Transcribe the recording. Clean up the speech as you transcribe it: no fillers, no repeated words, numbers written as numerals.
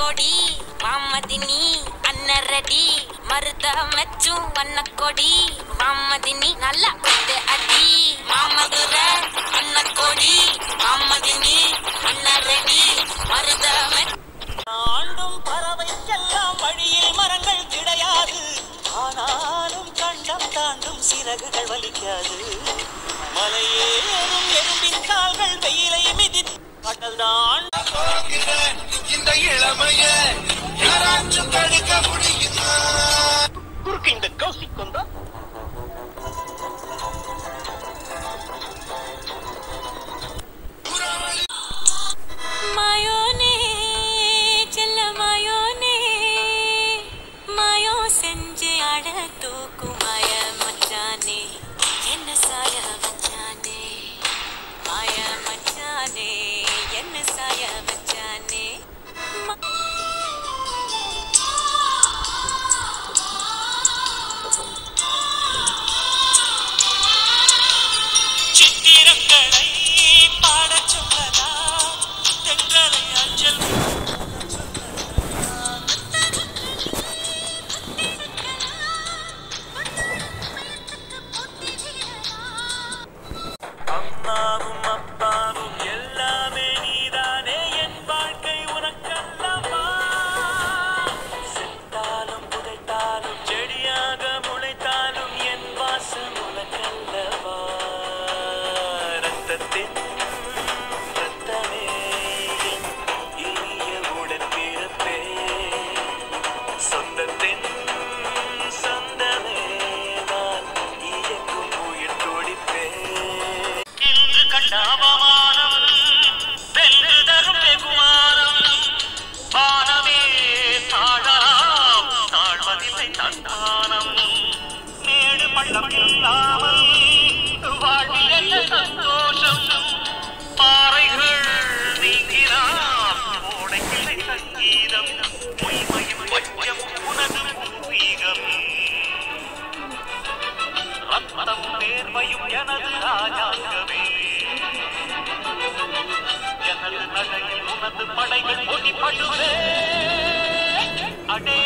கோடி மாமதினி அன்னரடி மருத மெச்சும் வண்ண கொடி மாமதினி நல்லா குத்து அடி மாமதுர அன்ன கோடி மாமதினி அன்னரடி மருத ஆண்டும் பறவைக்கெல்லாம் வழியில் மரங்கள் கிடையாது ஆனாலும் கண்டம் தாண்டும் சிறகுகள் வலிக்காது மலையேறும் எறும்பின் கால்கள் வெயிலை மிதித்து கடல்தான் இந்த இளமைய யாராச்சும் தடுக்க முடியுமா குறுக்கு இந்த கௌசிக் கொண்டா மாயோனே செல்ல மாயோனே மாயோ செஞ்சு அட தூக்கு மாய மச்சானே என்ன சாய மச்சானே மாய மச்சானே என்ன சாய மச்சானே சித்திரங்களை பாடச் சொல்லதா தென்றலை அஞ்சல் அம்மாவும் அப்பாவும் எல்லாமே நீதானே என் வாழ்க்கை உனக்கல்லவா செத்தாலும் புதைத்தாலும் செடியாக முளைத்தாலும் என் வாசம் உனக்கல்லவா ரத்தத்தின் ரத்தமே என் இனிய உடன்பிறப்பே சொந்தத்தின் சொந்தமே நான் இயக்கும் உயிர் துடிப்பே இன்று கண்ட அவமானம் வென்று தரும் வெகுமானம் வானமே தாழாம் தாழ்வதில்லை தன்மானம் மேடு பள்ளம் இல்லாமல் வாழ்வில் என்ன சந்தோஷம் பாறைகள் நீங்கினாம் ஓடைக்கிளை சங்கீதம் பொய்மையும் பச்சம் உனது பூர்வீகம் ரத்தம் நேர்மையும் எனது ராஜாங்கமே எனது நடையில் உனது படைகள் ஒளிப்படுவே அடே